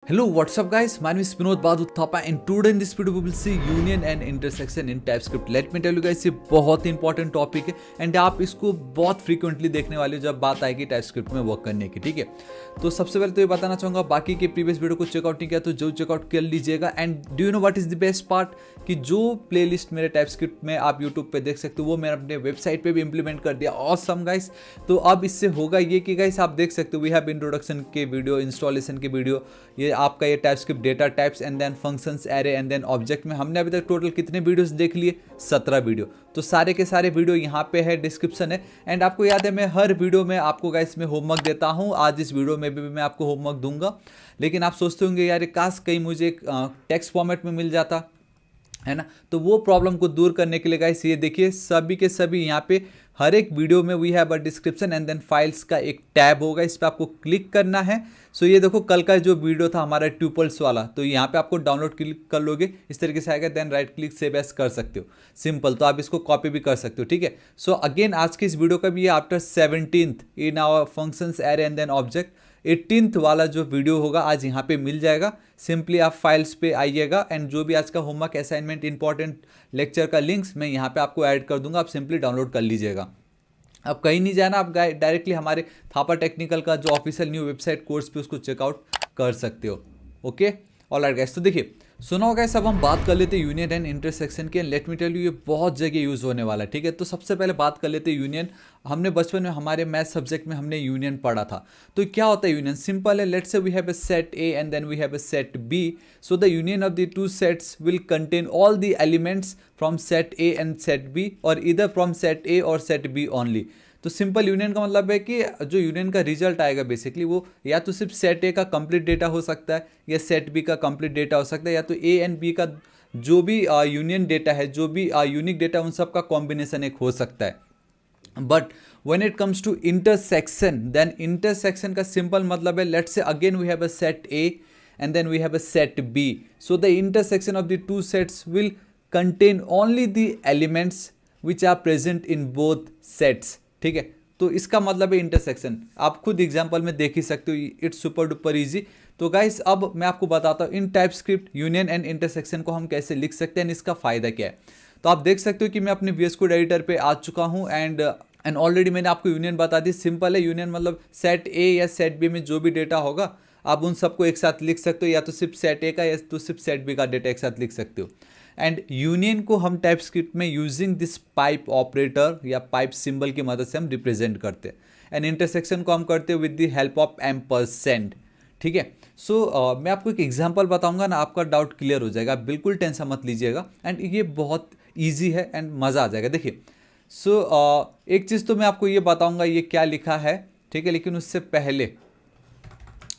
Hello, what's up guys? My name is Vinod Badhu Thapa and today in this video we will see union and intersection in TypeScript. Let me tell you guys, ये बहुत ही important topic है and आप इसको बहुत frequently देखने वाले हो जब बात आएगी TypeScript में वर्क करने की, ठीक है। तो सबसे पहले तो ये बताना चाहूँगा, बाकी के प्रीवियस वीडियो को चेकआउट नहीं किया तो जो चेकआउट कर लीजिएगा। And do you know what is the best part कि जो प्लेलिस्ट मेरे TypeScript में आप यूट्यूब पे देख सकते हो वो मैंने अपने वेबसाइट पे भी इंप्लीमेंट कर दिया। Awesome guys. तो अब इससे होगा ये कि गाइस आप देख सकते हो वी हैव इंट्रोडक्शन के वीडियो, इंस्टॉलेशन के वीडियो, ये आपका ये TypeScript data types and then functions, array and then object में हमने अभी तक टोटल कितने वीडियोस देख लिए? 17 वीडियो। तो सारे के सारे वीडियो यहाँ पे है, डिस्क्रिप्शन है। एंड आपको याद है मैं हर वीडियो में आपको गाइस में होमवर्क देता हूँ, आज इस वीडियो में भी मैं आपको होमवर्क दूंगा। लेकिन आप सोचते होंगे यार काश कहीं मुझे एक टेक्स्ट फॉर्मेट में मिल जाता, है ना। तो वो प्रॉब्लम को दूर करने के लिए गाइस ये देखिए सभी के सभी यहाँ पे हर एक वीडियो में we have a description and then files का एक टैब होगा, इस पर आपको क्लिक करना है। सो ये देखो कल का जो वीडियो था हमारा ट्यूपल्स वाला, तो यहाँ पे आपको डाउनलोड क्लिक कर लोगे, इस तरीके से आएगा, then right click save as कर सकते हो, सिंपल। तो आप इसको कॉपी भी कर सकते हो, ठीक है। सो अगेन आज की इस वीडियो का भी after 17th in our functions, array and then object 18th वाला जो वीडियो होगा आज यहाँ पे मिल जाएगा। सिंपली आप फाइल्स पे आइएगा एंड जो भी आज का होमवर्क, असाइनमेंट, इंपॉर्टेंट लेक्चर का लिंक्स मैं यहाँ पे आपको ऐड कर दूंगा, आप सिंपली डाउनलोड कर लीजिएगा। अब कहीं नहीं जाना, आप डायरेक्टली हमारे थापा टेक्निकल का जो ऑफिशियल न्यू वेबसाइट कोर्स पे उसको चेकआउट कर सकते हो। Okay, alright guys. तो देखिए सुनो गाइस, अब हम बात कर लेते हैं यूनियन एंड इंटरसेक्शन के। लेट मी टेल यू ये बहुत जगह यूज़ होने वाला है, ठीक है। तो सबसे पहले बात कर लेते हैं यूनियन। हमने बचपन में हमारे मैथ सब्जेक्ट में हमने यूनियन पढ़ा था। तो क्या होता है यूनियन? सिंपल है, let's say we have a set A and then we have a set B. So the union of the two sets will contain all the elements from set A and set B और इधर from set A और set B only. तो simple union का मतलब है कि जो union का रिजल्ट आएगा बेसिकली वो या तो सिर्फ सेट ए का कंप्लीट डेटा हो सकता है या सेट बी का कंप्लीट डेटा हो सकता है, या तो ए एंड बी का जो भी यूनियन डेटा है, जो भी यूनिक डेटा, उन सब का कॉम्बिनेशन एक हो सकता है। But when it comes to intersection, then intersection का सिंपल मतलब है, let's say again we have a set A and then we have a set B. So the intersection of the two sets will contain only the elements which are present in both sets. ठीक है, तो इसका मतलब है intersection. आप खुद example में देख ही सकते हो, इट्स सुपर डुपर इजी। तो गाइस अब मैं आपको बताता हूँ इन टाइपस्क्रिप्ट यूनियन एंड इंटरसेक्शन को हम कैसे लिख सकते हैं, इसका फ़ायदा क्या है। तो आप देख सकते हो कि मैं अपने VS कोड एडिटर पे आ चुका हूँ एंड ऑलरेडी मैंने आपको यूनियन बता दी। सिंपल है, यूनियन मतलब सेट ए या सेट बी में जो भी डेटा होगा आप उन सबको एक साथ लिख सकते हो, या तो सिर्फ सेट ए का या तो सिर्फ सेट बी का डेटा एक साथ लिख सकते हो। एंड यूनियन को हम टाइपस्क्रिप्ट में यूजिंग दिस पाइप ऑपरेटर या पाइप सिंबल की मदद से हम रिप्रेजेंट करते हैं। एंड इंटरसेक्शन को हम करते हैं with the help of ampersand, ठीक है। सो मैं आपको एक एग्जांपल बताऊंगा ना, आपका डाउट क्लियर हो जाएगा, बिल्कुल टेंशन मत लीजिएगा। एंड ये बहुत ईजी है एंड मज़ा आ जाएगा। देखिए एक चीज़ तो मैं आपको ये बताऊंगा ये क्या लिखा है, ठीक है, लेकिन उससे पहले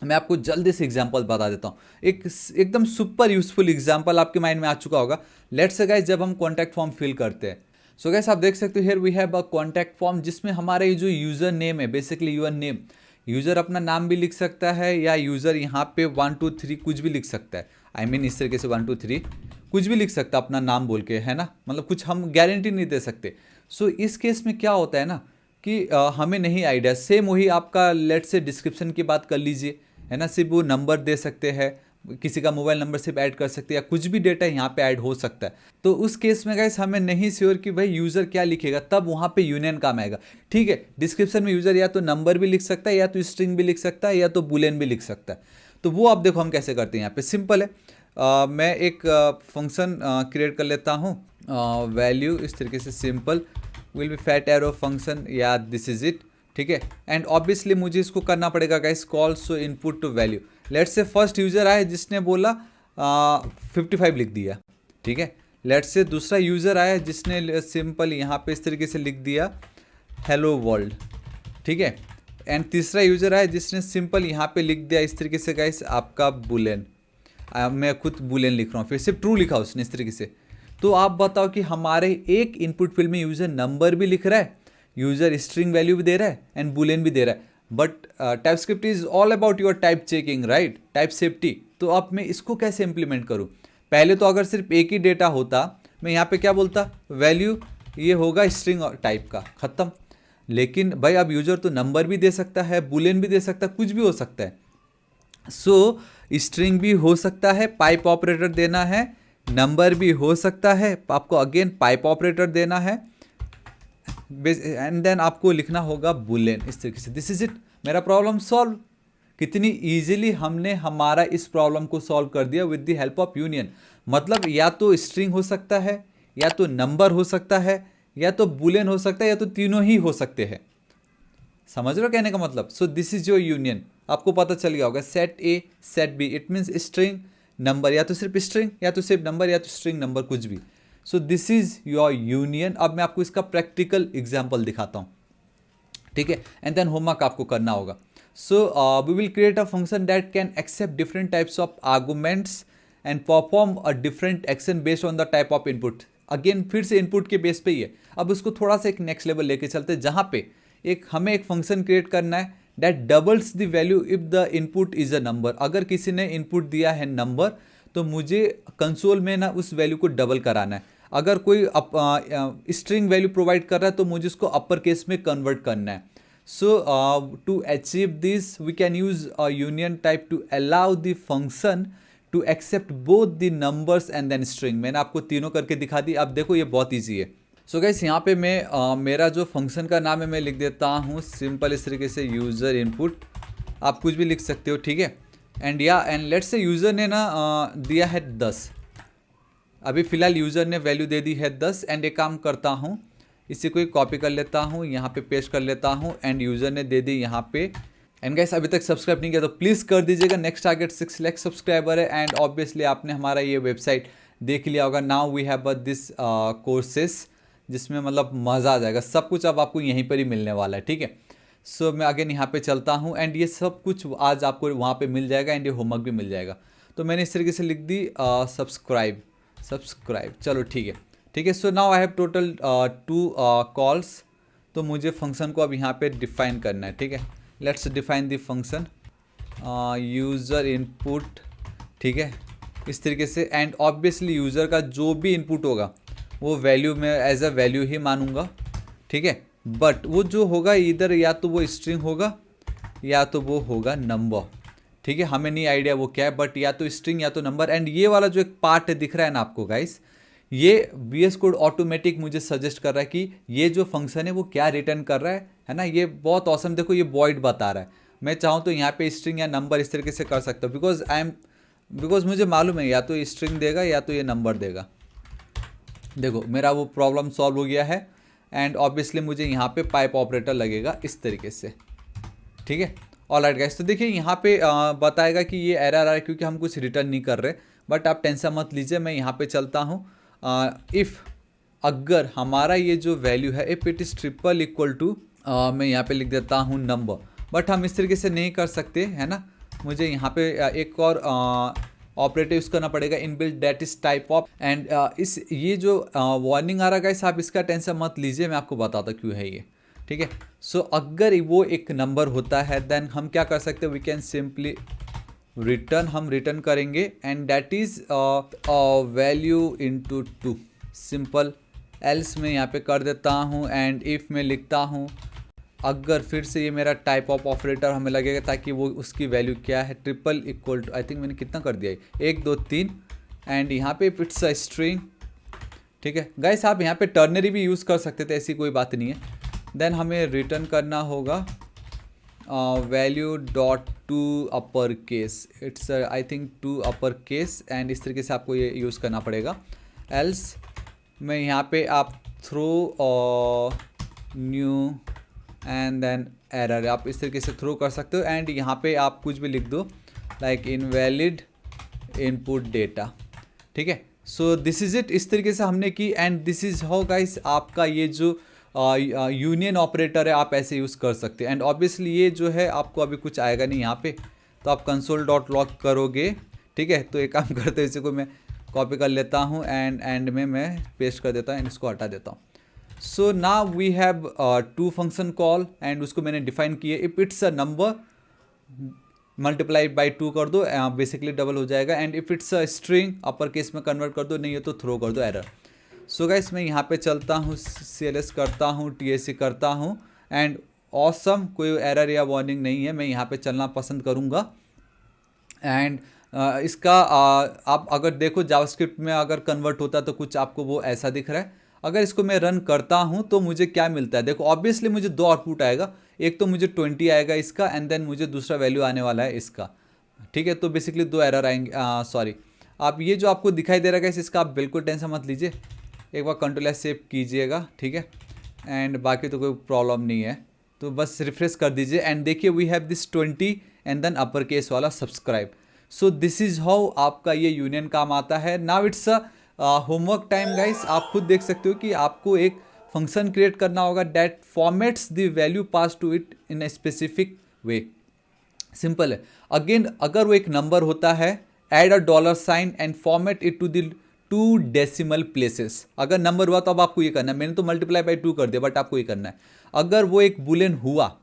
मैं आपको जल्दी से एग्जांपल बता देता हूँ। एकदम सुपर यूजफुल एग्जांपल आपके माइंड में आ चुका होगा। लेट्स से गाइस जब हम कॉन्टैक्ट फॉर्म फिल करते हैं, सो गाइस आप देख सकते हो here we have a contact form जिसमें हमारा ये जो यूज़र नेम है, बेसिकली यूर नेम, यूज़र अपना नाम भी लिख सकता है या यूज़र यहाँ पे 1 2 3 कुछ भी लिख सकता है। आई मीन इस तरीके से 1 2 3 कुछ भी लिख सकता है अपना नाम बोल के, है ना, मतलब कुछ हम गारंटी नहीं दे सकते। सो इस केस में क्या होता है ना कि हमें नहीं आइडिया, सेम वही आपका लेट से डिस्क्रिप्शन की बात कर लीजिए, है ना, सिर्फ वो नंबर दे सकते हैं, किसी का मोबाइल नंबर सिर्फ ऐड कर सकते हैं या कुछ भी डेटा यहाँ पे ऐड हो सकता है। तो उस केस में गाइस हमें नहीं श्योर कि भाई यूज़र क्या लिखेगा, तब वहाँ पे यूनियन काम आएगा, ठीक है। डिस्क्रिप्शन में यूज़र या तो नंबर भी लिख सकता है या तो स्ट्रिंग भी लिख सकता है या तो बुलियन भी लिख सकता है। तो वो आप देखो हम कैसे करते हैं। यहाँ पे सिंपल है, मैं एक फंक्शन क्रिएट कर लेता हूँ, वैल्यू इस तरीके से, simple will be fat arrow function, या दिस इज इट, ठीक है। एंड ऑब्वियसली मुझे इसको करना पड़ेगा guys call so input to value. Let's say first user आया जिसने बोला 55 लिख दिया, ठीक है। लेट्स से दूसरा यूज़र आया जिसने सिंपल यहाँ पे इस तरीके से लिख दिया हेलो वर्ल्ड, ठीक है। एंड तीसरा यूज़र आया जिसने सिंपल यहाँ पे लिख दिया इस तरीके से गाइस आपका बुलियन, मैं खुद बुलियन लिख रहा हूँ, फिर सिर्फ ट्रू लिखा उसने इस तरीके से। तो आप बताओ कि हमारे एक इनपुट फील्ड में यूज़र नंबर भी लिख रहा है, यूज़र स्ट्रिंग वैल्यू भी दे रहा है एंड बुलियन भी दे रहा है। But TypeScript is all about your type checking, right, type safety. तो अब मैं इसको कैसे इंप्लीमेंट करूँ? पहले तो अगर सिर्फ एक ही डेटा होता, मैं यहाँ पे क्या बोलता, वैल्यू ये होगा स्ट्रिंग टाइप का, ख़त्म। लेकिन भाई अब यूज़र तो नंबर भी दे सकता है, बुलियन भी दे सकता है, कुछ भी हो सकता है। सो स्ट्रिंग भी हो सकता है, पाइप ऑपरेटर देना है, नंबर भी हो सकता है, आपको अगेन पाइप ऑपरेटर देना है, एंड देन आपको लिखना होगा बुलियन। इस तरीके से दिस इज इट, मेरा प्रॉब्लम सॉल्व। कितनी इजीली हमने हमारा इस प्रॉब्लम को सॉल्व कर दिया with the help of union. मतलब या तो स्ट्रिंग हो सकता है, या तो नंबर हो सकता है, या तो बुलियन हो सकता है, या तो तीनों ही हो सकते हैं। समझ रहे हो कहने का मतलब? So this is your union. आपको पता चल गया होगा, set A set B, it means string number, या तो सिर्फ स्ट्रिंग, या तो सिर्फ नंबर, या तो स्ट्रिंग नंबर, कुछ भी। सो दिस इज योर यूनियन। अब मैं आपको इसका प्रैक्टिकल एग्जाम्पल दिखाता हूँ, ठीक है, एंड देन होमवर्क आपको करना होगा। So we will create a function that can accept different types of arguments and perform a different action based on the type of input. Again फिर से इनपुट के बेस पे ही है। अब उसको थोड़ा सा एक नेक्स्ट लेवल लेके चलते हैं, जहाँ पे हमें एक फंक्शन क्रिएट करना है that doubles the value if the input is a number. अगर किसी ने इनपुट दिया है नंबर, तो मुझे कंसोल में ना उस वैल्यू को डबल कराना है। अगर कोई स्ट्रिंग वैल्यू प्रोवाइड कर रहा है, तो मुझे उसको अपर केस में कन्वर्ट करना है। So to achieve this we can use a union type to allow the function to accept both the numbers and then string. मैंने आपको तीनों करके दिखा दी। अब देखो ये बहुत ईजी है। सो गाइस यहाँ पे मैं मेरा जो फंक्शन का नाम है मैं लिख देता हूँ सिंपल इस तरीके से, यूज़र इनपुट। आप कुछ भी लिख सकते हो, ठीक है। एंड लेट्स से यूज़र ने ना दिया है 10। अभी फ़िलहाल यूज़र ने वैल्यू दे दी है 10। एंड एक काम करता हूँ, इसी को कॉपी कर लेता हूँ, यहाँ पे पेस्ट कर लेता हूँ, एंड यूज़र ने दे दी यहाँ पे। एंड गाइस अभी तक सब्सक्राइब नहीं किया तो प्लीज़ कर दीजिएगा। नेक्स्ट टारगेट 6 लाख सब्सक्राइबर है। एंड ऑब्वियसली आपने हमारा ये वेबसाइट देख लिया होगा। Now we have this courses, जिसमें मतलब मज़ा आ जाएगा। सब कुछ अब आपको यहीं पर ही मिलने वाला है, ठीक है। सो मैं अगेन यहाँ पे चलता हूँ, एंड ये सब कुछ आज आपको वहाँ पे मिल जाएगा, एंड ये होमवर्क भी मिल जाएगा। तो मैंने इस तरीके से लिख दी सब्सक्राइब। चलो ठीक है, ठीक है। So now I have total 2 calls. तो मुझे फंक्शन को अब यहाँ पे डिफाइन करना है, ठीक है। Let's define the function user input, ठीक है, इस तरीके से। एंड ऑब्वियसली यूज़र का जो भी इनपुट होगा वो वैल्यू में एज अ वैल्यू ही मानूंगा, ठीक है। बट वो जो होगा इधर या तो वो स्ट्रिंग होगा या तो वो होगा नंबर, ठीक है। हमें नहीं आइडिया वो क्या है, बट या तो स्ट्रिंग या तो नंबर। एंड ये वाला जो एक पार्ट दिख रहा है ना आपको गाइस, ये VS कोड ऑटोमेटिक मुझे सजेस्ट कर रहा है कि ये जो फंक्शन है वो क्या रिटर्न कर रहा है ना। ये बहुत औसम, देखो ये वॉइड बता रहा है। मैं चाहूँ तो यहाँ पे स्ट्रिंग या नंबर इस तरीके से कर सकता हूँ, बिकॉज मुझे मालूम है या तो ये स्ट्रिंग देगा या तो ये नंबर देगा। देखो मेरा वो प्रॉब्लम सॉल्व हो गया है। एंड ऑब्वियसली मुझे यहाँ पे पाइप ऑपरेटर लगेगा इस तरीके से, ठीक है। ऑलराइट गाइस, तो देखिए यहाँ पे बताएगा कि ये एरर आ रहा है क्योंकि हम कुछ रिटर्न नहीं कर रहे। बट आप टेंशन मत लीजिए, मैं यहाँ पे चलता हूँ। इफ़ अगर हमारा ये जो वैल्यू है if it is triple equal to, मैं यहाँ पे लिख देता हूँ नंबर। बट हम इस तरीके से नहीं कर सकते, है ना। मुझे यहाँ पे एक और ऑपरेटर यूज़ करना पड़ेगा, inbuilt that is type of. And इस ये जो वार्निंग आ रहा है गाइस, आप इसका टेंशन मत लीजिए, मैं आपको बताता क्यों है ये, ठीक है। सो अगर वो एक नंबर होता है देन हम क्या कर सकते हैं, वी कैन सिंपली रिटर्न, हम रिटर्न करेंगे and that is value into 2, simple. Else में यहाँ पे कर देता हूँ। एंड इफ़ में लिखता हूँ अगर, फिर से ये मेरा टाइप ऑफ ऑपरेटर हमें लगेगा ताकि वो उसकी वैल्यू क्या है, triple equal to, I think मैंने कितना कर दिया है, 1 2 3। एंड यहाँ पे इट्स अ स्ट्रिंग, ठीक है गाइस। आप यहाँ पे टर्नरी भी यूज़ कर सकते थे, ऐसी कोई बात नहीं है। देन हमें रिटर्न करना होगा value dot to upper case, it's I think 2 upper case. And इस तरीके से आपको ये यूज़ करना पड़ेगा। एल्स में यहाँ पे आप throw new and then error, आप इस तरीके से थ्रो कर सकते हो। एंड यहाँ पे आप कुछ भी लिख दो लाइक इनवैलिड इनपुट डेटा, ठीक है। सो दिस इज़ इट, इस तरीके से हमने की। And this is how guys आपका ये जो यूनियन ऑपरेटर है आप ऐसे यूज़ कर सकते हैं। एंड ऑब्वियसली ये जो है आपको अभी कुछ आएगा नहीं यहाँ पे, तो आप कंसोल डॉट लॉग करोगे, ठीक है। तो एक काम करते हैं, इसी को मैं कॉपी कर लेता हूँ एंड में मैं पेस्ट कर देता हूँ एंड इसको हटा देता हूँ। So now we have 2 function call and उसको मैंने डिफाइन किए। If it's a number multiplied by 2 कर दो, बेसिकली डबल हो जाएगा। And if it's a string upper case में कन्वर्ट कर दो, नहीं है तो थ्रो कर दो एरर। सो गाइस मैं यहाँ पे चलता हूँ, CLS करता हूँ, TSC करता हूँ। एंड ऑसम, कोई एरर या वार्निंग नहीं है, मैं यहाँ पे चलना पसंद करूँगा। एंड इसका आप अगर देखो जावास्क्रिप्ट में अगर कन्वर्ट होता तो कुछ आपको वो ऐसा दिख रहा है। अगर इसको मैं रन करता हूँ तो मुझे क्या मिलता है, देखो ऑब्वियसली मुझे दो आउटपुट आएगा, एक तो मुझे 20 आएगा इसका, एंड देन मुझे दूसरा वैल्यू आने वाला है इसका। ठीक है, तो बेसिकली दो एरर आएंगे। सॉरी, आप ये जो आपको दिखाई दे रहा है इसका आप बिल्कुल टेंशन मत लीजिए, एक बार कंट्रोल एस सेव कीजिएगा, ठीक है। एंड बाकी तो कोई प्रॉब्लम नहीं है, तो बस रिफ्रेश कर दीजिए एंड देखिए we have this 20 and then upper case वाला subscribe. So this is how आपका ये यूनियन काम आता है। Now it's a homework time guys, आप खुद देख सकते हो कि आपको एक फंक्शन क्रिएट करना होगा that formats the value pass to it in a specific way. Simple है। अगेन अगर वो एक नंबर होता है, add a dollar sign and format it to the 2 decimal places. अगर नंबर हुआ तो अब आपको ये करना है, मैंने तो मल्टीप्लाई बाई 2 कर दिया, बट आपको ये करना है। अगर वो एक बुलियन हुआ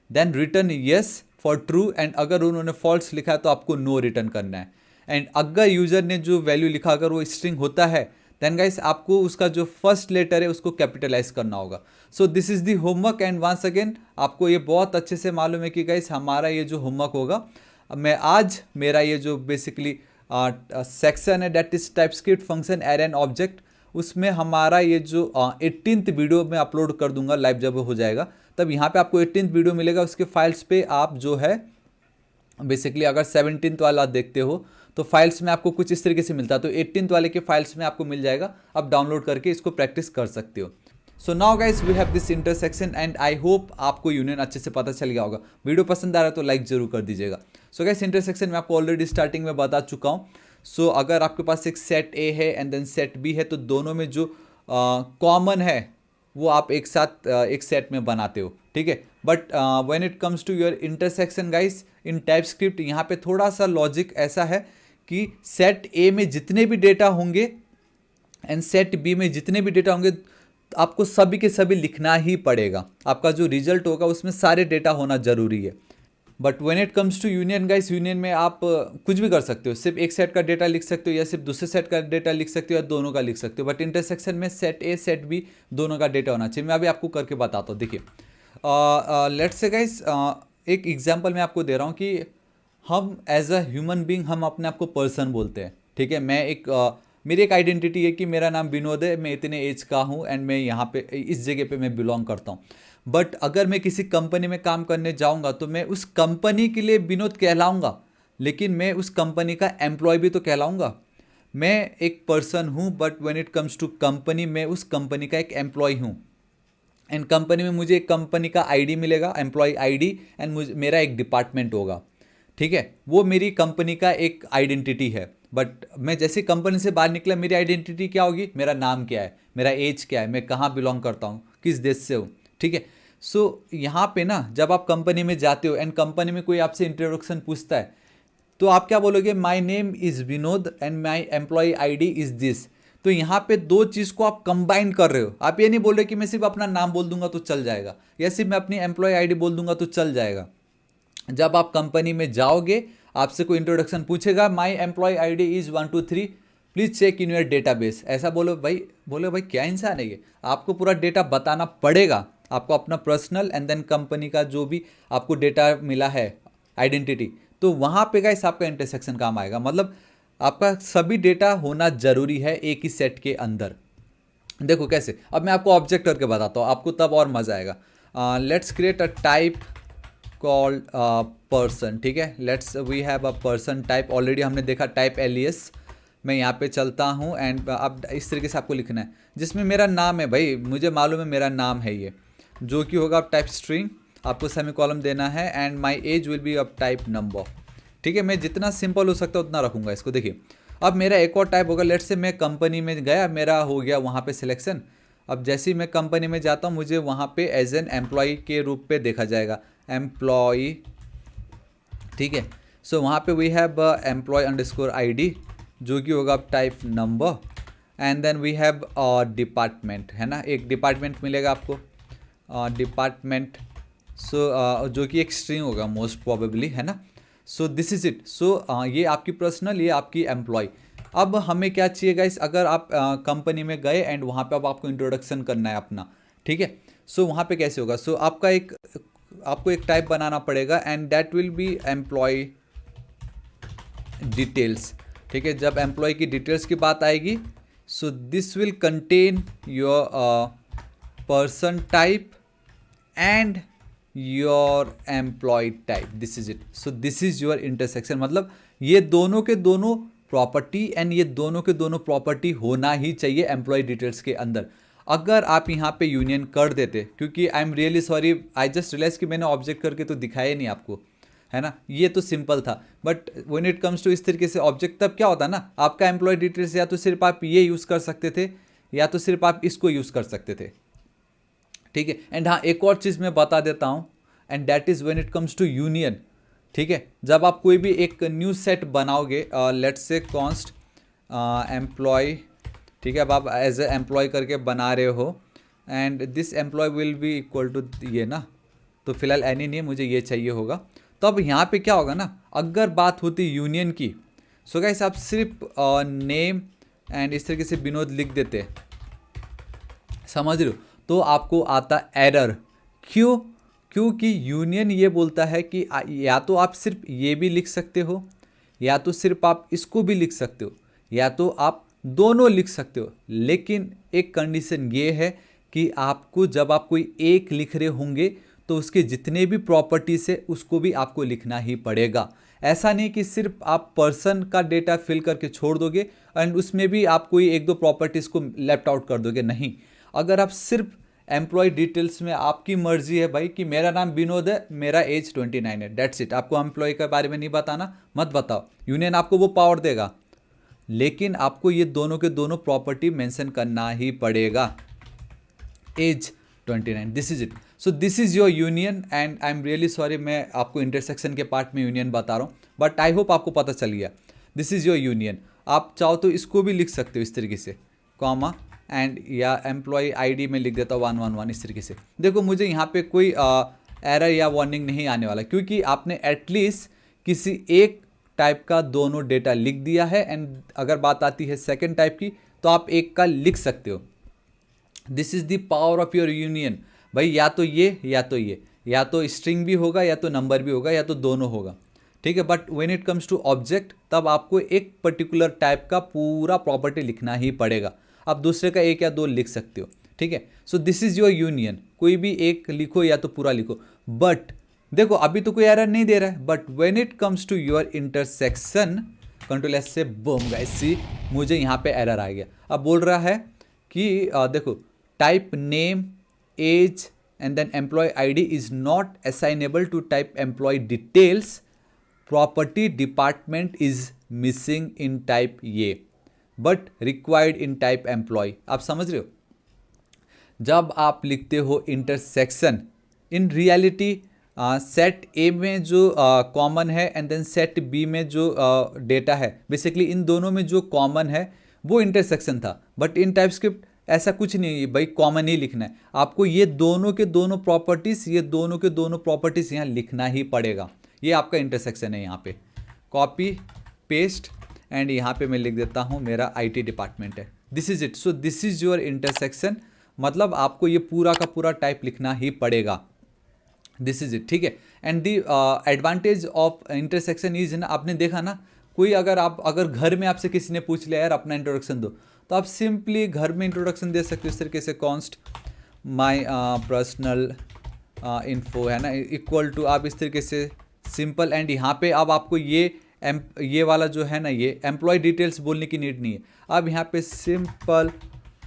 then return yes for true, and अगर उन्होंने फॉल्स लिखा है तो आपको नो रिटर्न करना है। एंड अगर यूजर ने जो वैल्यू लिखा अगर वो स्ट्रिंग होता है देन गाइस आपको उसका जो फर्स्ट लेटर है उसको कैपिटलाइज करना होगा। So this is the homework, and once again आपको ये बहुत अच्छे से मालूम है कि गाइस हमारा ये जो होमवर्क होगा, मैं आज मेरा ये जो बेसिकली सेक्शन है that is TypeScript function array and object, उसमें हमारा ये जो 18th वीडियो में अपलोड कर दूंगा लाइव जब हो जाएगा, तब यहाँ पे आपको 18th वीडियो मिलेगा। उसके फाइल्स पे आप जो है बेसिकली अगर 17th वाला देखते हो तो फाइल्स में आपको कुछ इस तरीके से मिलता है, तो 18th वाले के फाइल्स में आपको मिल जाएगा, आप डाउनलोड करके इसको प्रैक्टिस कर सकते हो। So now guys we have this intersection and I hope आपको यूनियन अच्छे से पता चल गया होगा। वीडियो पसंद आ रहा है तो लाइक जरूर कर दीजिएगा। सो गाइस इंटरसेक्शन मैं आपको ऑलरेडी स्टार्टिंग में बता चुका हूँ। सो अगर आपके पास एक सेट ए है एंड देन सेट बी है तो दोनों में जो कॉमन है वो आप एक साथ एक सेट में बनाते हो, ठीक है। But when it comes to your intersection guys in TypeScript, यहाँ पे थोड़ा सा लॉजिक ऐसा है कि सेट ए में जितने भी डेटा होंगे एंड सेट बी में जितने भी डेटा होंगे आपको सभी के सभी लिखना ही पड़ेगा। आपका जो रिजल्ट होगा उसमें सारे डेटा होना जरूरी है। But when it comes to union guys, union में आप कुछ भी कर सकते हो, सिर्फ एक सेट का डेटा लिख सकते हो या सिर्फ दूसरे सेट का डेटा लिख सकते हो या दोनों का लिख सकते हो। बट इंटरसेक्शन में सेट ए सेट बी दोनों का डेटा होना चाहिए। मैं अभी आपको करके बताता हूँ। देखिए लेट्स से गाइस एक एग्जांपल मैं आपको दे रहा हूँ कि हम एज अ ह्यूमन बीइंग हम अपने आप को पर्सन बोलते हैं, ठीक है। मैं एक मेरी एक आइडेंटिटी है कि मेरा नाम विनोद है, मैं इतने एज का हूँ एंड मैं यहाँ पे इस जगह पे मैं बिलोंग करता हूँ। बट अगर मैं किसी कंपनी में काम करने जाऊँगा तो मैं उस कंपनी के लिए विनोद कहलाऊँगा, लेकिन मैं उस कंपनी का एम्प्लॉय भी तो कहलाऊँगा। मैं एक पर्सन हूँ but when it comes to company मैं उस कंपनी का एक एम्प्लॉय हूँ। एंड कंपनी में मुझे एक कंपनी का आईडी मिलेगा, एम्प्लॉय आईडी, एंड मुझे मेरा एक डिपार्टमेंट होगा, ठीक है। वो मेरी कंपनी का एक आइडेंटिटी है। बट मैं जैसे कंपनी से बाहर निकला मेरी आइडेंटिटी क्या होगी, मेरा नाम क्या है, मेरा एज क्या है, मैं कहाँ बिलोंग करता हूँ, किस देश से हूँ, ठीक है। सो यहाँ पे ना जब आप कंपनी में जाते हो एंड कंपनी में कोई आपसे इंट्रोडक्शन पूछता है तो आप क्या बोलोगे, my name is Vinod and my employ ID is this. तो यहाँ पे दो चीज़ को आप कंबाइन कर रहे हो। आप ये नहीं बोल रहे कि मैं सिर्फ अपना नाम बोल दूंगा तो चल जाएगा या सिर्फ मैं अपनी एम्प्लॉय आईडी बोल दूंगा तो चल जाएगा। जब आप कंपनी में जाओगे आपसे कोई इंट्रोडक्शन पूछेगा, my employ ID is 123 please check in your database. ऐसा बोलो भाई क्या इंसान है ये, आपको पूरा डेटा बताना पड़ेगा, आपको अपना पर्सनल एंड देन कंपनी का जो भी आपको डेटा मिला है आइडेंटिटी, तो वहाँ पे गाइस आपका इंटरसेक्शन काम आएगा। मतलब आपका सभी डेटा होना जरूरी है एक ही सेट के अंदर। देखो कैसे, अब मैं आपको ऑब्जेक्ट करके बताता हूँ, आपको तब और मज़ा आएगा। Let's create a type called person, ठीक है। Let's we have a person type, already हमने देखा टाइप एलियस। मैं यहाँ पे चलता हूँ एंड अब इस तरीके से आपको लिखना है जिसमें मेरा नाम है, भाई मुझे मालूम है मेरा नाम है ये, जो कि होगा अब टाइप स्ट्रिंग, आपको सेमीकोलन देना है and my age will B अब टाइप नंबर, ठीक है। मैं जितना सिंपल हो सकता है उतना रखूँगा इसको। देखिए अब मेरा एक और टाइप होगा, लेट्स से मैं कंपनी में गया, मेरा हो गया वहाँ पे सिलेक्शन। अब जैसे ही मैं कंपनी में जाता हूँ मुझे वहाँ पे एज एन एम्प्लॉय के रूप पे देखा जाएगा, एम्प्लॉय, ठीक है। सो वहाँ पे we have employee underscore ID जो कि होगा अब type number, and then we have department, है ना, एक डिपार्टमेंट मिलेगा आपको डिपार्टमेंट, सो जो कि एक स्ट्रिंग होगा मोस्ट प्रोबेबली, है ना। So this is it. So ये आपकी पर्सनल, ये आपकी एम्प्लॉय। अब हमें क्या चाहिए गाइस, अगर आप कंपनी में गए एंड वहाँ पे अब आपको इंट्रोडक्शन करना है अपना, ठीक है। सो वहाँ पे कैसे होगा, सो आपको एक टाइप बनाना पड़ेगा and that will be employee details, ठीक है। जब एम्प्लॉय की डिटेल्स की बात आएगी, so this will contain your person type and your employee type, this is it. So this is your intersection, मतलब ये दोनों के दोनों प्रॉपर्टी एंड ये दोनों के दोनों प्रॉपर्टी होना ही चाहिए एम्प्लॉय डिटेल्स के अंदर। अगर आप यहाँ पे यूनियन कर देते, क्योंकि I am really sorry, I just realise कि मैंने ऑब्जेक्ट करके तो दिखाया नहीं आपको, है ना, ये तो सिंपल था। But when it comes to इस तरीके से ऑब्जेक्ट, तब क्या होता ना, आपका एम्प्लॉय डिटेल्स या तो सिर्फ आप ये यूज़ कर सकते थे या तो सिर्फ आप इसको यूज़ कर सकते थे, ठीक है। एंड हाँ, एक और चीज़ मैं बता देता हूँ, and that is when it comes to union, ठीक है। जब आप कोई भी एक न्यू सेट बनाओगे, लेट्स से कॉन्स्ट एम्प्लॉय, ठीक है, अब आप एज ए एम्प्लॉय करके बना रहे हो and this employee will be equal to ये ना, तो फिलहाल एनी नहीं है, मुझे ये चाहिए होगा। तो अब यहाँ पे क्या होगा ना, अगर बात होती यूनियन की, सो गाइस आप सिर्फ नेम एंड इस तरीके से विनोद लिख देते, समझ रहे हो, तो आपको आता एरर। क्यों? क्योंकि यूनियन ये बोलता है कि या तो आप सिर्फ ये भी लिख सकते हो, या तो सिर्फ आप इसको भी लिख सकते हो, या तो आप दोनों लिख सकते हो। लेकिन एक कंडीशन ये है कि आपको, जब आप कोई एक लिख रहे होंगे तो उसके जितने भी प्रॉपर्टीज है उसको भी आपको लिखना ही पड़ेगा। ऐसा नहीं कि सिर्फ आप पर्सन का डेटा फिल करके छोड़ दोगे एंड उसमें भी आप कोई एक दो प्रॉपर्टीज़ को लेफ्ट आउट कर दोगे, नहीं। अगर आप सिर्फ एम्प्लॉय डिटेल्स में, आपकी मर्जी है भाई कि मेरा नाम विनोद है, मेरा एज 29 है, डेट्स इट, आपको एम्प्लॉय के बारे में नहीं बताना, मत बताओ, यूनियन आपको वो पावर देगा। लेकिन आपको ये दोनों के दोनों प्रॉपर्टी मेंशन करना ही पड़ेगा। Age 29, this is it. So this is your union and I am really sorry, मैं आपको इंटरसेक्शन के पार्ट में यूनियन बता रहा हूँ, बट आई होप आपको पता चल गया। This is your union. आप चाहो तो इसको भी लिख सकते हो इस तरीके से, कॉमा एंड या एम्प्लॉय आईडी में लिख देता हूँ 111, इस तरीके से। देखो मुझे यहाँ पे कोई एरर या वार्निंग नहीं आने वाला, क्योंकि आपने एटलीस्ट किसी एक टाइप का दोनों डेटा लिख दिया है। एंड अगर बात आती है सेकंड टाइप की, तो आप एक का लिख सकते हो। This is the power of your union भाई, या तो ये या तो ये, या तो स्ट्रिंग भी होगा या तो नंबर भी होगा या तो दोनों होगा, ठीक है। But when it comes to object, तब आपको एक पर्टिकुलर टाइप का पूरा प्रॉपर्टी लिखना ही पड़ेगा। आप दूसरे का एक या दो लिख सकते हो, ठीक है। सो दिस इज योर यूनियन, कोई भी एक लिखो या तो पूरा लिखो। बट देखो अभी तो कोई एरर नहीं दे रहा है, but when it comes to your intersection, control S से बूम गाइस, सी मुझे यहाँ पे एरर आ गया। अब बोल रहा है कि देखो type name age and then employ ID is not assignable to type employ details, property department is missing in type ये but required in type employ. आप समझ रहे हो, जब आप लिखते हो intersection, in reality set A में जो कॉमन है एंड देन सेट बी में जो डेटा है, बेसिकली इन दोनों में जो कॉमन है वो इंटरसेक्शन था। बट इन टाइपस्क्रिप्ट ऐसा कुछ नहीं है भाई, कॉमन ही लिखना है आपको, ये दोनों के दोनों प्रॉपर्टीज़, ये दोनों के दोनों प्रॉपर्टीज़ यहाँ लिखना ही पड़ेगा। ये आपका इंटरसेक्शन है। यहाँ पे कॉपी पेस्ट एंड यहाँ पे मैं लिख देता हूँ मेरा आईटी डिपार्टमेंट है, this is it. So this is your intersection, मतलब आपको ये पूरा का पूरा टाइप लिखना ही पड़ेगा, दिस इज इट, ठीक है। And the advantage of intersection is ना, आपने देखा ना, कोई अगर घर में आपसे किसी ने पूछ लिया यार अपना इंट्रोडक्शन दो, तो आप सिंपली घर में इंट्रोडक्शन दे सकते हो इस तरीके से, कॉन्स्ट माई पर्सनल इन्फो, है ना, इक्वल टू, आप इस तरीके से सिंपल। एंड यहाँ पे अब आपको ये वाला जो है ना, ये एम्प्लॉय डिटेल्स बोलने की नीड नहीं है, आप यहाँ पे सिंपल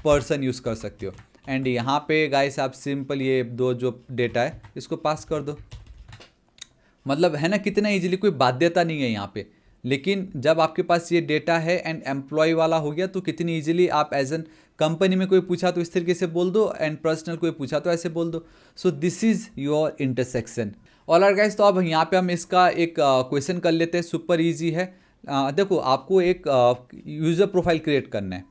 पर्सन यूज़ कर सकते हो। एंड यहाँ पे गाइस आप सिंपल ये दो जो डेटा है इसको पास कर दो, मतलब है ना कितना इजीली, कोई बाध्यता नहीं है यहाँ पे। लेकिन जब आपके पास ये डेटा है एंड एम्प्लॉय वाला हो गया, तो कितनी इजीली आप एज एन कंपनी में कोई पूछा तो इस तरीके से बोल दो एंड पर्सनल कोई पूछा तो ऐसे बोल दो। सो this is your intersection. Alright guys, तो अब यहाँ पे हम इसका एक क्वेश्चन कर लेते हैं, सुपर इजी है। देखो आपको एक यूज़र प्रोफाइल क्रिएट करना है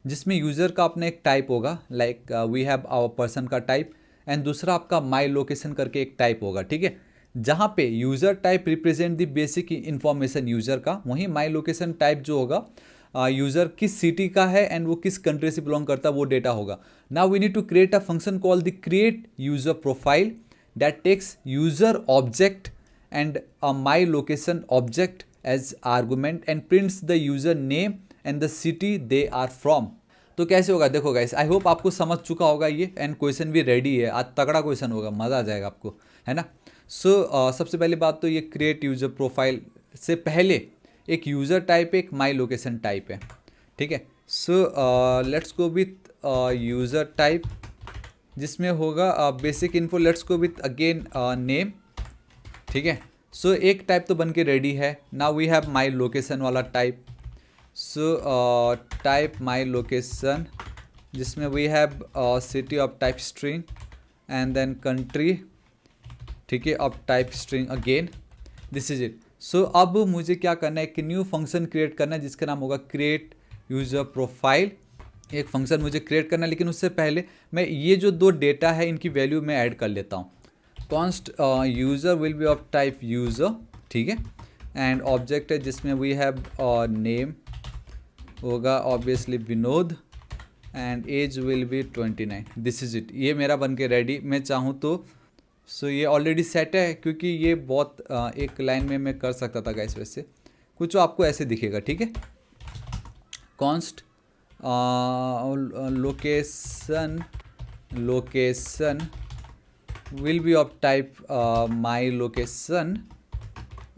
जिसमें यूज़र का अपना एक टाइप होगा, like we have our person का टाइप, एंड दूसरा आपका माई लोकेशन करके एक टाइप होगा, ठीक है। जहाँ पे user type represent the basic information user का, वहीं माई लोकेशन टाइप जो होगा यूज़र किस सिटी का है एंड वो किस कंट्री से बिलोंग करता है वो डेटा होगा। Now we need to create a function call the create user profile that takes user object and a my location object as argument and prints the user name and the city they are from. तो कैसे होगा, देखो guys, आई hope आपको समझ चुका होगा ये, and question भी रेडी है। आज तगड़ा क्वेश्चन होगा, मज़ा आ जाएगा आपको, है ना। सो सबसे पहली बात तो ये क्रिएट यूजर प्रोफाइल से पहले एक यूज़र टाइप एक माई लोकेशन टाइप है, ठीक है। So let's go with user type, जिसमें होगा basic info. Let's go with again name, ठीक है। सो एक टाइप तो बन के रेडी है। Now we have my location वाला type. So type my location, जिसमें we have city of type string and then country, ठीक है, of type string again, this is it. So अब मुझे क्या करना है, एक न्यू फंक्शन क्रिएट करना है जिसका नाम होगा क्रिएट यूज़र प्रोफाइल। एक फंक्शन मुझे क्रिएट करना है, लेकिन उससे पहले मैं ये जो दो डेटा है इनकी वैल्यू मैं ऐड कर लेता हूँ। Const user will be of type user, ठीक है, एंड ऑब्जेक्ट है जिसमें वी हैव नेम होगा obviously Vinod and age will be 29, this is it. ये मेरा बन के रेडी। मैं चाहूँ तो सो ये ऑलरेडी सेट है, क्योंकि ये बहुत एक लाइन में मैं कर सकता था गाइस। वैसे कुछ आपको ऐसे दिखेगा, ठीक है। Const location will be of type my location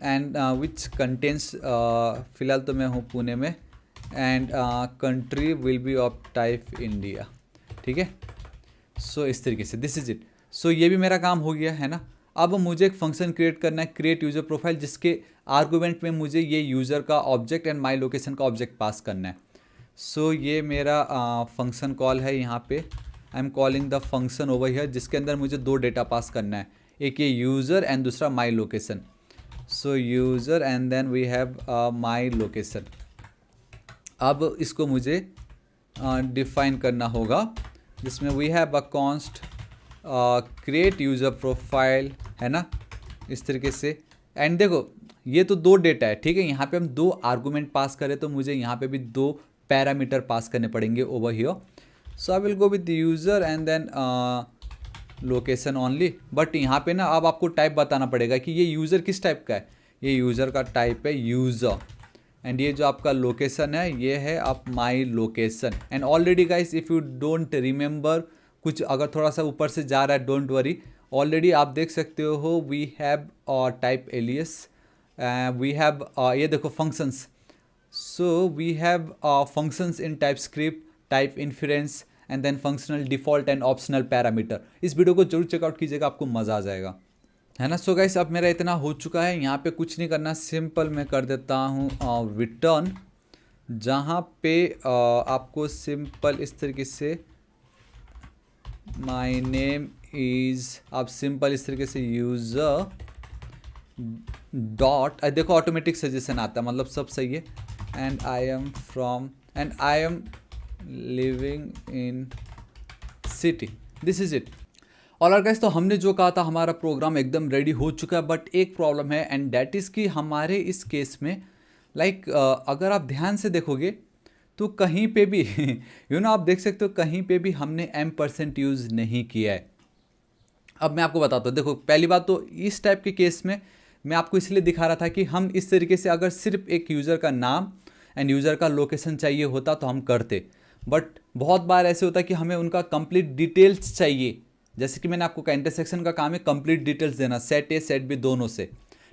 and which contains, फिलहाल तो मैं हूँ पुणे में, and country will be of type India, ठीक है। सो इस तरीके से, दिस इज इट। सो ये भी मेरा काम हो गया, है ना। अब मुझे एक फंक्शन क्रिएट करना है, क्रिएट यूज़र प्रोफाइल, जिसके आर्गूमेंट में मुझे ये यूज़र का ऑब्जेक्ट एंड माई लोकेशन का ऑब्जेक्ट पास करना है। सो ये मेरा फंक्शन कॉल है। यहाँ पे I am calling the function over here, जिसके अंदर मुझे दो डेटा पास करना है, एक ये यूज़र एंड दूसरा my location. So user and then we have my location. अब इसको मुझे डिफाइन करना होगा, जिसमें we have a const create user profile, है ना, इस तरीके से। एंड देखो ये तो दो डेटा है, ठीक है। यहाँ पे हम दो आर्गूमेंट पास करें तो मुझे यहाँ पे भी दो पैरामीटर पास करने पड़ेंगे over here. So I will go with user and then location only. But यहाँ पे ना अब आपको टाइप बताना पड़ेगा कि ये यूज़र किस टाइप का है। ये यूज़र का टाइप है यूज़र, एंड ये जो आपका लोकेशन है ये है आप my location. And already guys if you don't remember, कुछ अगर थोड़ा सा ऊपर से जा रहा है, डोंट वरी, ऑलरेडी आप देख सकते हो we have type alias, we have ये देखो functions. So we have functions in TypeScript, type inference and then functional default and optional parameter. इस वीडियो को जरूर चेकआउट कीजिएगा, आपको मज़ा आ जाएगा, है ना। सो गाइस अब मेरा इतना हो चुका है। यहाँ पे कुछ नहीं करना, सिंपल मैं कर देता हूँ रिटर्न, जहाँ पे आपको सिंपल इस तरीके से माई नेम इज़, आप सिंपल इस तरीके से यूज़र डॉट, देखो ऑटोमेटिक सजेशन आता है, मतलब सब सही है, and I am from and I am living in city, this is it. All guys, तो हमने जो कहा था हमारा प्रोग्राम एकदम रेडी हो चुका है। बट एक प्रॉब्लम है, एंड डैट इज़ कि हमारे इस केस में अगर आप ध्यान से देखोगे तो कहीं पे भी आप देख सकते हो कहीं पे भी हमने M% यूज़ नहीं किया है। अब मैं आपको बताता हूँ। देखो पहली बात तो इस टाइप के केस में मैं आपको इसलिए दिखा रहा था कि हम इस तरीके से अगर सिर्फ एक यूज़र का नाम एंड यूज़र का लोकेशन चाहिए होता तो हम करते। बट बहुत बार ऐसे होता है कि हमें उनका कंप्लीट डिटेल्स चाहिए। जैसे कि मैंने आपको कहा इंटरसेक्शन का काम है कंप्लीट डिटेल्स देना, सेट ए सेट बी दोनों से,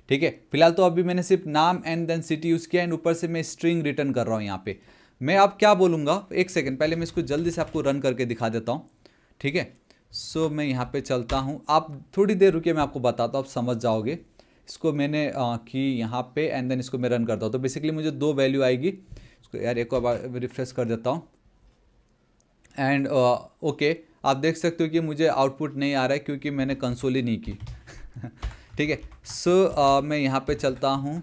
ठीक है। फिलहाल तो अभी मैंने सिर्फ नाम एंड देन सिटी यूज़ किया एंड ऊपर से मैं स्ट्रिंग रिटर्न कर रहा हूँ। यहाँ पे मैं अब क्या बोलूँगा, एक सेकेंड पहले मैं इसको जल्दी से आपको रन करके दिखा देता हूँ, ठीक है। सो मैं यहाँ पे चलता हूँ, आप थोड़ी देर रुकिए, मैं आपको बताता हूँ, आप समझ जाओगे। इसको मैंने की यहाँ पे एंड देन इसको मैं रन करता हूँ तो बेसिकली मुझे दो वैल्यू आएगी। इसको यार एक बार रिफ्रेश कर देता हूँ एंड ओके, आप देख सकते हो कि मुझे आउटपुट नहीं आ रहा है क्योंकि मैंने कंसोल ही नहीं की ठीक है। सो मैं यहाँ पे चलता हूँ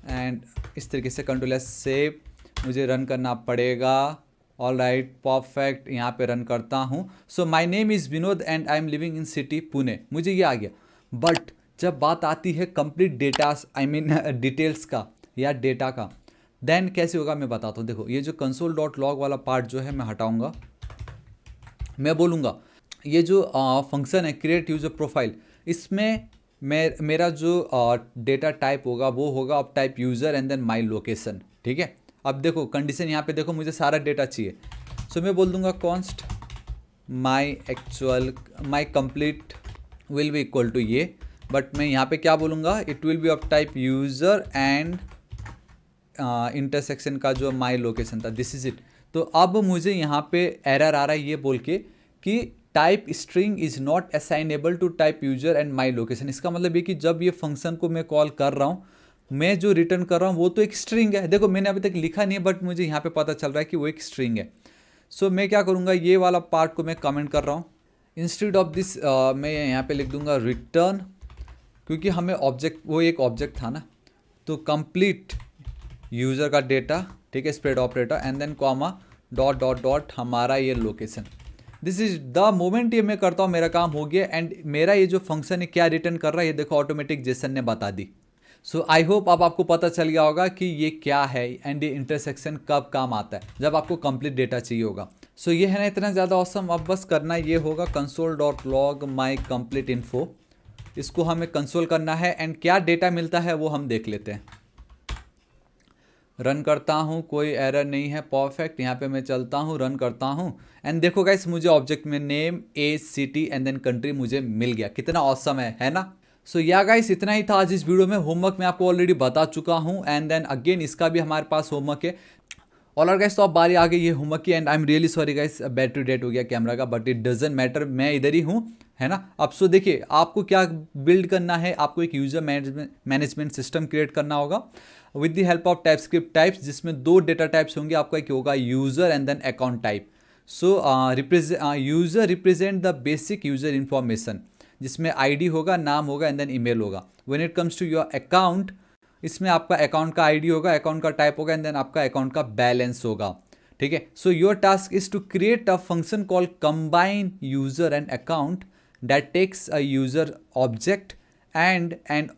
एंड इस तरीके से कंट्रोल सेव मुझे रन करना पड़ेगा। ऑल राइट परफेक्ट, यहाँ पे रन करता हूँ। So my name is Vinod and I am living in city Pune, मुझे ये आ गया। बट जब बात आती है complete data I mean details का या डेटा का, देन कैसे होगा मैं बताता हूँ। देखो ये जो console.log वाला पार्ट जो है मैं हटाऊँगा, मैं बोलूँगा ये जो फंक्शन है क्रिएट यूज़र प्रोफाइल, इसमें मेरा जो डेटा टाइप होगा वो होगा of type user and then my location, ठीक है। अब देखो कंडीशन यहाँ पे देखो, मुझे सारा डेटा चाहिए, सो मैं बोल दूंगा const my complete will be equal to ये, बट मैं यहाँ पे क्या बोलूँगा, it will be of type user and intersection का जो माई लोकेशन था, दिस इज इट। तो अब मुझे यहाँ पे एरर आ रहा है ये बोल के कि type string is not assignable to type user and my location. इसका मतलब ये कि जब ये फंक्शन को मैं कॉल कर रहा हूँ, मैं जो रिटर्न कर रहा हूँ वो तो एक स्ट्रिंग है। देखो मैंने अभी तक लिखा नहीं है, बट मुझे यहाँ पे पता चल रहा है कि वो एक स्ट्रिंग है। सो मैं क्या करूँगा, ये वाला पार्ट को मैं कमेंट कर रहा हूँ, इंस्टेड ऑफ दिस मैं यहाँ पे लिख दूंगा रिटर्न, क्योंकि हमें ऑब्जेक्ट, वो एक ऑब्जेक्ट था ना, तो कंप्लीट यूज़र का डेटा, ठीक है, spread operator and then comma dot dot dot हमारा ये location. This is the moment ये मैं करता हूँ मेरा काम हो गया, एंड मेरा ये जो फंक्शन है क्या रिटर्न कर रहा है ये देखो ऑटोमेटिक जेसन ने बता दी। सो आई होप अब आपको पता चल गया होगा कि ये क्या है एंड ये इंटरसेक्शन कब काम आता है, जब आपको कंप्लीट डेटा चाहिए होगा। सो ये है ना इतना ज़्यादा ऑसम। अब बस करना ये होगा console dot log my complete info, इसको हमें कंसोल करना है एंड क्या डेटा मिलता है वो हम देख लेते हैं। रन करता हूँ, कोई एरर नहीं है, परफेक्ट। यहाँ पे मैं चलता हूँ, रन करता हूँ एंड देखो गाइस मुझे ऑब्जेक्ट में name, age, city and then country मुझे मिल गया। कितना ऑसम है ना। सो या गाइस इतना ही था आज इस वीडियो में। होमवर्क मैं आपको ऑलरेडी बता चुका हूँ एंड देन अगेन इसका भी हमारे पास होमवर्क है। और गाइस तो अब बारी आ गई ये होमवर्क की and I am really sorry guys, battery dead हो गया कैमरा का, बट इट डजंट मैटर, मैं इधर ही हूँ, है ना। अब सो देखिए आपको क्या बिल्ड करना है, आपको एक यूजर मैनेजमेंट सिस्टम क्रिएट करना होगा with the help of TypeScript types, जिसमें दो डेटा टाइप्स होंगे आपका, एक होगा user and then account type. So user represent the basic user information, जिसमें आईडी होगा, नाम होगा एंड देन ईमेल होगा। When it comes to your account, इसमें आपका अकाउंट का आईडी होगा, अकाउंट का टाइप होगा एंड देन आपका अकाउंट का बैलेंस होगा, ठीक है। So your task is to create a function called combine user and account that takes a user object and an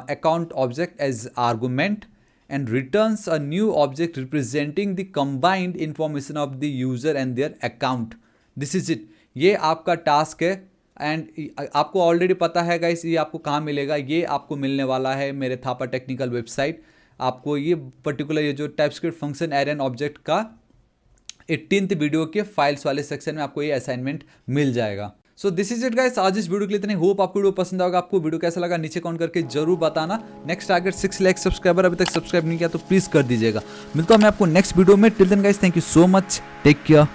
account object as argument and returns a new object representing the combined information of the user and their account. This is it. ये आपका task है and आपको already पता है guys ये आपको कहाँ मिलेगा। ये आपको मिलने वाला है मेरे थापा टेक्निकल वेबसाइट। आपको ये पर्टिकुलर ये जो टाइपस्क्रिप्ट फंक्शन एरन ऑब्जेक्ट का 18th वीडियो के फाइल्स वाले सेक्शन में आपको ये असाइनमेंट मिल जाएगा। सो दिस इज इट गाइस, आज इस वीडियो के लिए इतने। होप आपको वीडियो पसंद आएगा। आपको वीडियो कैसा लगा नीचे कमेंट करके जरूर बताना। नेक्स्ट टारगेट 6 लाख सब्सक्राइबर, अभी तक सब्सक्राइब नहीं किया तो प्लीज कर दीजिएगा। मिलता हूं मैं आपको नेक्स्ट वीडियो में। Till then guys, thank you so much, take care.